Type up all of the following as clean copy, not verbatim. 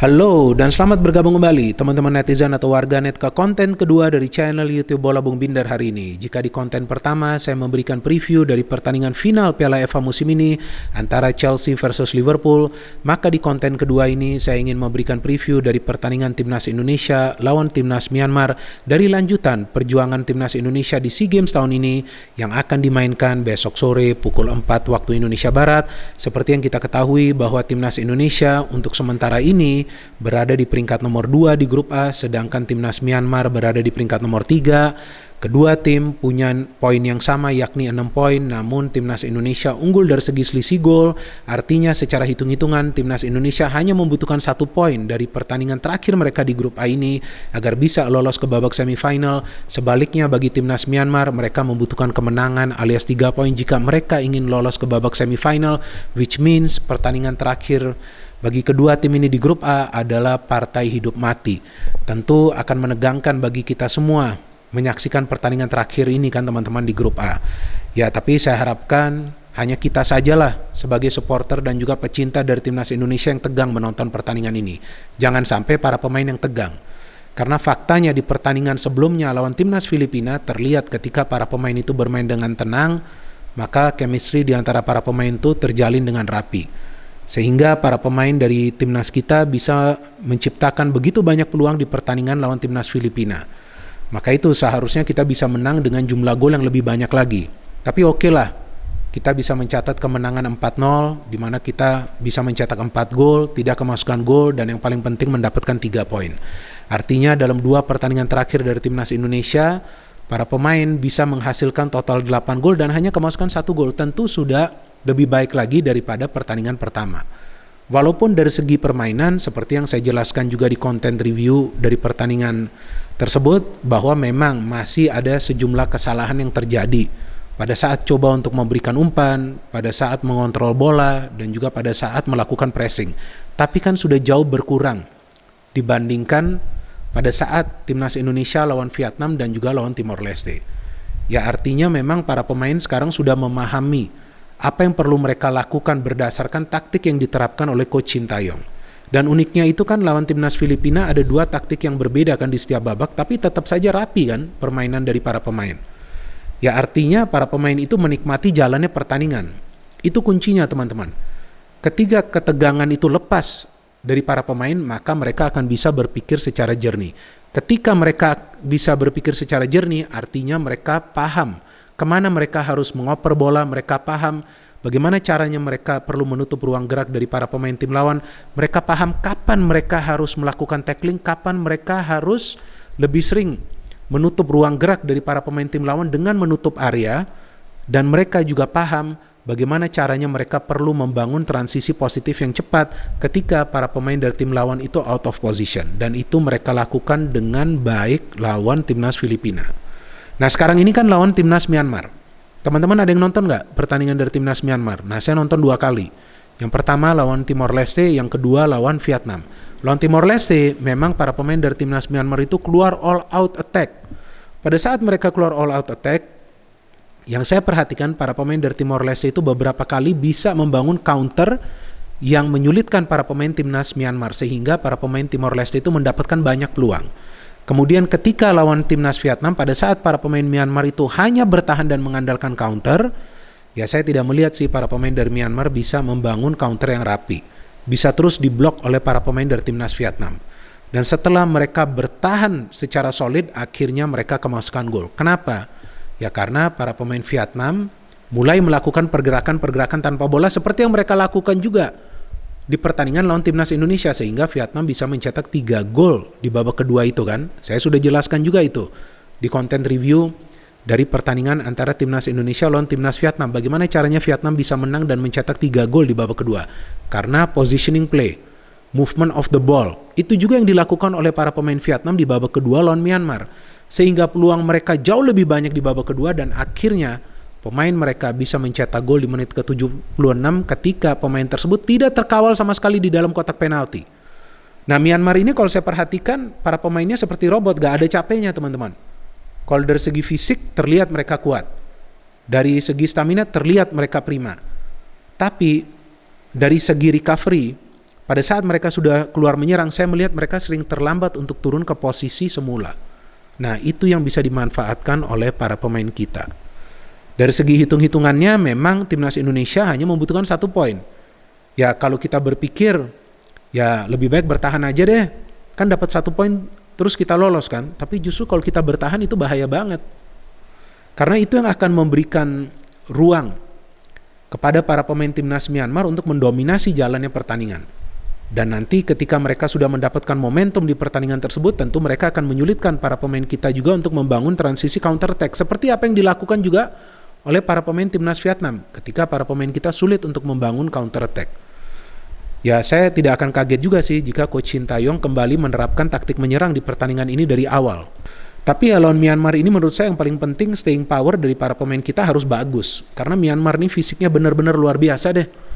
Halo dan selamat bergabung kembali teman-teman netizen atau warganet ke konten kedua dari channel YouTube Bola Bung Binder hari ini. Jika di konten pertama saya memberikan preview dari pertandingan final Piala FA musim ini antara Chelsea versus Liverpool, maka di konten kedua ini saya ingin memberikan preview dari pertandingan Timnas Indonesia lawan Timnas Myanmar dari lanjutan perjuangan Timnas Indonesia di SEA Games tahun ini yang akan dimainkan besok sore pukul 4 waktu Indonesia Barat. Seperti yang kita ketahui bahwa Timnas Indonesia untuk sementara ini berada di peringkat nomor 2 di grup A, sedangkan Timnas Myanmar berada di peringkat nomor 3. Kedua tim punya poin yang sama yakni 6 poin, namun Timnas Indonesia unggul dari segi selisih gol. Artinya secara hitung-hitungan Timnas Indonesia hanya membutuhkan 1 poin dari pertandingan terakhir mereka di grup A ini agar bisa lolos ke babak semifinal. Sebaliknya bagi Timnas Myanmar, mereka membutuhkan kemenangan alias 3 poin jika mereka ingin lolos ke babak semifinal, which means pertandingan terakhir bagi kedua tim ini di grup A adalah partai hidup mati. Tentu akan menegangkan bagi kita semua menyaksikan pertandingan terakhir ini kan teman-teman di grup A. Ya, tapi saya harapkan hanya kita sajalah sebagai supporter dan juga pecinta dari Timnas Indonesia yang tegang menonton pertandingan ini. Jangan sampai para pemain yang tegang. Karena faktanya di pertandingan sebelumnya lawan Timnas Filipina terlihat ketika para pemain itu bermain dengan tenang, maka chemistry di antara para pemain itu terjalin dengan rapi. Sehingga para pemain dari timnas kita bisa menciptakan begitu banyak peluang di pertandingan lawan timnas Filipina. Maka itu seharusnya kita bisa menang dengan jumlah gol yang lebih banyak lagi. Tapi oke lah, kita bisa mencatat kemenangan 4-0, di mana kita bisa mencetak 4 gol, tidak kemasukan gol, dan yang paling penting mendapatkan 3 poin. Artinya dalam 2 pertandingan terakhir dari timnas Indonesia, para pemain bisa menghasilkan total 8 gol dan hanya kemasukan 1 gol. Tentu sudah lebih baik lagi daripada pertandingan pertama. Walaupun dari segi permainan, seperti yang saya jelaskan juga di konten review dari pertandingan tersebut, bahwa memang masih ada sejumlah kesalahan yang terjadi pada saat coba untuk memberikan umpan, pada saat mengontrol bola, dan juga pada saat melakukan pressing. Tapi kan sudah jauh berkurang dibandingkan pada saat Timnas Indonesia lawan Vietnam dan juga lawan Timor Leste. Ya, artinya memang para pemain sekarang sudah memahami apa yang perlu mereka lakukan berdasarkan taktik yang diterapkan oleh Coach Sintayong. Dan uniknya itu kan lawan Timnas Filipina ada 2 taktik yang berbeda kan di setiap babak, tapi tetap saja rapi kan permainan dari para pemain. Ya, artinya para pemain itu menikmati jalannya pertandingan. Itu kuncinya teman-teman. Ketika ketegangan itu lepas dari para pemain, maka mereka akan bisa berpikir secara jernih. Ketika mereka bisa berpikir secara jernih, artinya mereka paham kemana mereka harus mengoper bola, mereka paham bagaimana caranya mereka perlu menutup ruang gerak dari para pemain tim lawan, mereka paham kapan mereka harus melakukan tackling, kapan mereka harus lebih sering menutup ruang gerak dari para pemain tim lawan dengan menutup area, dan mereka juga paham bagaimana caranya mereka perlu membangun transisi positif yang cepat ketika para pemain dari tim lawan itu out of position, dan itu mereka lakukan dengan baik lawan Timnas Filipina. Nah, sekarang ini kan lawan Timnas Myanmar. Teman-teman ada yang nonton nggak pertandingan dari Timnas Myanmar? Nah, saya nonton 2 kali. Yang pertama lawan Timor Leste, yang kedua lawan Vietnam. Lawan Timor Leste, memang para pemain dari Timnas Myanmar itu keluar all out attack. Pada saat mereka keluar all out attack, yang saya perhatikan para pemain dari Timor Leste itu beberapa kali bisa membangun counter yang menyulitkan para pemain Timnas Myanmar, sehingga para pemain Timor Leste itu mendapatkan banyak peluang. Kemudian ketika lawan Timnas Vietnam, pada saat para pemain Myanmar itu hanya bertahan dan mengandalkan counter, ya saya tidak melihat sih para pemain dari Myanmar bisa membangun counter yang rapi. Bisa terus diblok oleh para pemain dari Timnas Vietnam. Dan setelah mereka bertahan secara solid, akhirnya mereka kemasukan gol. Kenapa? Ya karena para pemain Vietnam mulai melakukan pergerakan-pergerakan tanpa bola seperti yang mereka lakukan juga di pertandingan lawan Timnas Indonesia, sehingga Vietnam bisa mencetak 3 gol di babak kedua itu kan. Saya sudah jelaskan juga itu di konten review dari pertandingan antara Timnas Indonesia lawan Timnas Vietnam. Bagaimana caranya Vietnam bisa menang dan mencetak 3 gol di babak kedua? Karena positioning play, movement of the ball, itu juga yang dilakukan oleh para pemain Vietnam di babak kedua lawan Myanmar. Sehingga peluang mereka jauh lebih banyak di babak kedua, dan akhirnya pemain mereka bisa mencetak gol di menit ke-76 ketika pemain tersebut tidak terkawal sama sekali di dalam kotak penalti. Nah, Myanmar ini kalau saya perhatikan para pemainnya seperti robot, gak ada capeknya teman-teman. Kalau dari segi fisik terlihat mereka kuat, dari segi stamina terlihat mereka prima. Tapi dari segi recovery, pada saat mereka sudah keluar menyerang, saya melihat mereka sering terlambat untuk turun ke posisi semula. Nah, itu yang bisa dimanfaatkan oleh para pemain kita. Dari segi hitung-hitungannya, memang timnas Indonesia hanya membutuhkan 1 poin. Ya, kalau kita berpikir, ya lebih baik bertahan aja deh. Kan dapat 1 poin, terus kita lolos kan. Tapi justru kalau kita bertahan itu bahaya banget. Karena itu yang akan memberikan ruang kepada para pemain timnas Myanmar untuk mendominasi jalannya pertandingan. Dan nanti ketika mereka sudah mendapatkan momentum di pertandingan tersebut, tentu mereka akan menyulitkan para pemain kita juga untuk membangun transisi counter attack. Seperti apa yang dilakukan juga oleh para pemain timnas Vietnam ketika para pemain kita sulit untuk membangun counter attack. Ya, saya tidak akan kaget juga sih jika Coach Shin Tae-yong kembali menerapkan taktik menyerang di pertandingan ini dari awal. Tapi ya, lawan Myanmar ini menurut saya yang paling penting staying power dari para pemain kita harus bagus. Karena Myanmar ini fisiknya benar-benar luar biasa deh.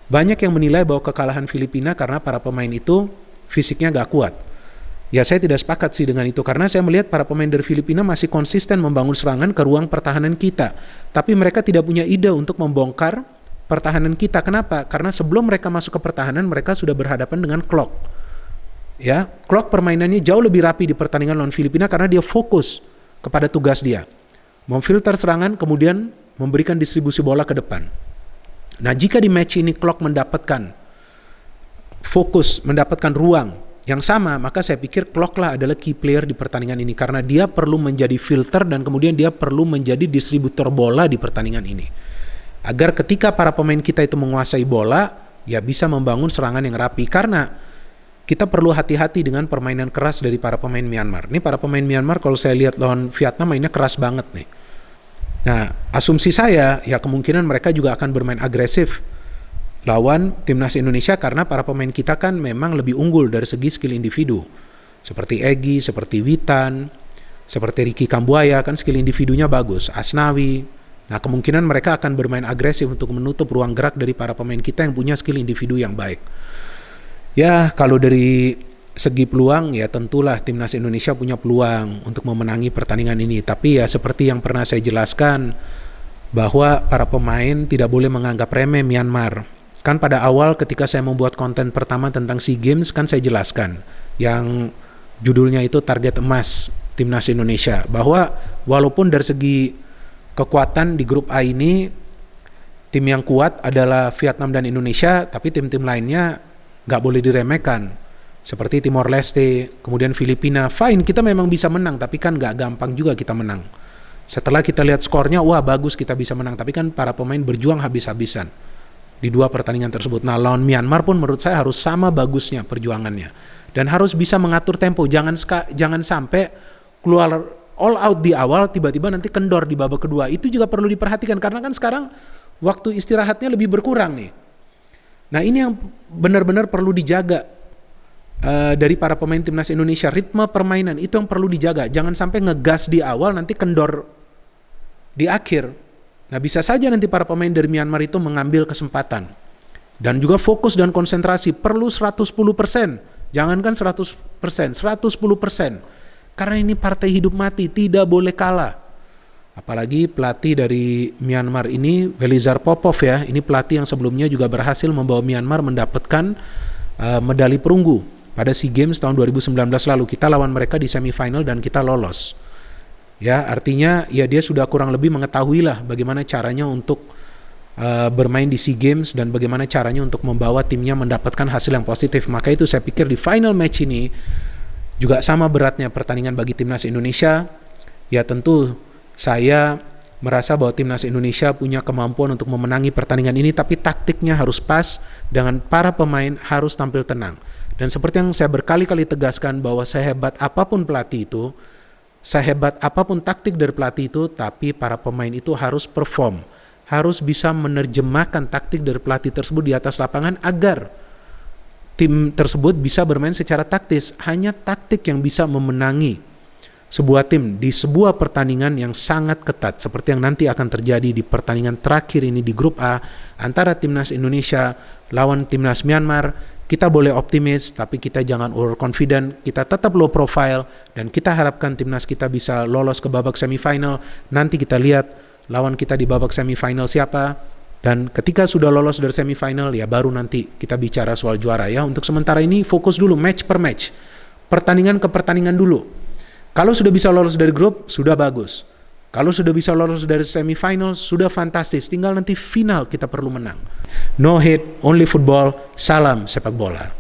Banyak yang menilai bahwa kekalahan Filipina karena para pemain itu fisiknya gak kuat. Ya, saya tidak sepakat sih dengan itu, karena saya melihat para pemain dari Filipina masih konsisten membangun serangan ke ruang pertahanan kita. Tapi mereka tidak punya ide untuk membongkar pertahanan kita. Kenapa? Karena sebelum mereka masuk ke pertahanan, mereka sudah berhadapan dengan clock. Ya, clock permainannya jauh lebih rapi di pertandingan lawan Filipina karena dia fokus kepada tugas dia. Memfilter serangan, kemudian memberikan distribusi bola ke depan. Nah, jika di match ini clock mendapatkan fokus, mendapatkan ruang yang sama, maka saya pikir clock lah adalah key player di pertandingan ini. Karena dia perlu menjadi filter dan kemudian dia perlu menjadi distributor bola di pertandingan ini. Agar ketika para pemain kita itu menguasai bola, ya bisa membangun serangan yang rapi. Karena kita perlu hati-hati dengan permainan keras dari para pemain Myanmar. Ini para pemain Myanmar kalau saya lihat lawan Vietnam mainnya keras banget nih. Nah, asumsi saya ya kemungkinan mereka juga akan bermain agresif lawan timnas Indonesia karena para pemain kita kan memang lebih unggul dari segi skill individu. Seperti Egy, seperti Witan, seperti Ricky Kambuaya kan skill individunya bagus, Asnawi. Nah, kemungkinan mereka akan bermain agresif untuk menutup ruang gerak dari para pemain kita yang punya skill individu yang baik. Ya, kalau dari segi peluang ya tentulah timnas Indonesia punya peluang untuk memenangi pertandingan ini. Tapi ya seperti yang pernah saya jelaskan bahwa para pemain tidak boleh menganggap remeh Myanmar. Kan pada awal ketika saya membuat konten pertama tentang SEA Games kan saya jelaskan yang judulnya itu target emas timnas Indonesia, bahwa walaupun dari segi kekuatan di grup A ini tim yang kuat adalah Vietnam dan Indonesia, tapi tim-tim lainnya nggak boleh diremehkan. Seperti Timor Leste, kemudian Filipina, fine kita memang bisa menang, tapi kan gak gampang juga kita menang. Setelah kita lihat skornya, wah bagus kita bisa menang, tapi kan para pemain berjuang habis-habisan di 2 pertandingan tersebut. Nah, lawan Myanmar pun menurut saya harus sama bagusnya perjuangannya. Dan harus bisa mengatur tempo, jangan sampai keluar all out di awal, tiba-tiba nanti kendor di babak kedua. Itu juga perlu diperhatikan, karena kan sekarang waktu istirahatnya lebih berkurang nih. Nah, ini yang benar-benar perlu dijaga. Dari para pemain timnas Indonesia, ritme permainan itu yang perlu dijaga. Jangan sampai ngegas di awal nanti kendor di akhir. Nah, bisa saja nanti para pemain dari Myanmar itu mengambil kesempatan. Dan juga fokus dan konsentrasi perlu 110%. Jangankan 100%, 110%. Karena ini partai hidup mati, tidak boleh kalah. Apalagi pelatih dari Myanmar ini Velizar Popov ya. Ini pelatih yang sebelumnya juga berhasil membawa Myanmar mendapatkan medali perunggu pada SEA Games tahun 2019 lalu. Kita lawan mereka di semifinal dan kita lolos. Ya, artinya ya dia sudah kurang lebih mengetahui lah bagaimana caranya untuk bermain di SEA Games dan bagaimana caranya untuk membawa timnya mendapatkan hasil yang positif. Maka itu saya pikir di final match ini juga sama beratnya pertandingan bagi timnas Indonesia. Ya tentu saya merasa bahwa timnas Indonesia punya kemampuan untuk memenangi pertandingan ini, tapi taktiknya harus pas dengan para pemain harus tampil tenang. Dan seperti yang saya berkali-kali tegaskan bahwa sehebat apapun pelatih itu, sehebat apapun taktik dari pelatih itu, tapi para pemain itu harus perform, harus bisa menerjemahkan taktik dari pelatih tersebut di atas lapangan agar tim tersebut bisa bermain secara taktis. Hanya taktik yang bisa memenangi sebuah tim di sebuah pertandingan yang sangat ketat seperti yang nanti akan terjadi di pertandingan terakhir ini di grup A antara timnas Indonesia lawan timnas Myanmar. Kita boleh optimis, tapi kita jangan overconfident, kita tetap low profile, dan kita harapkan timnas kita bisa lolos ke babak semifinal. Nanti kita lihat lawan kita di babak semifinal siapa. Dan ketika sudah lolos dari semifinal, ya baru nanti kita bicara soal juara ya. Untuk sementara ini fokus dulu match per match. Pertandingan ke pertandingan dulu. Kalau sudah bisa lolos dari grup, sudah bagus. Kalau sudah bisa lolos dari semifinal, sudah fantastis. Tinggal nanti final kita perlu menang. No hate, only football. Salam sepak bola.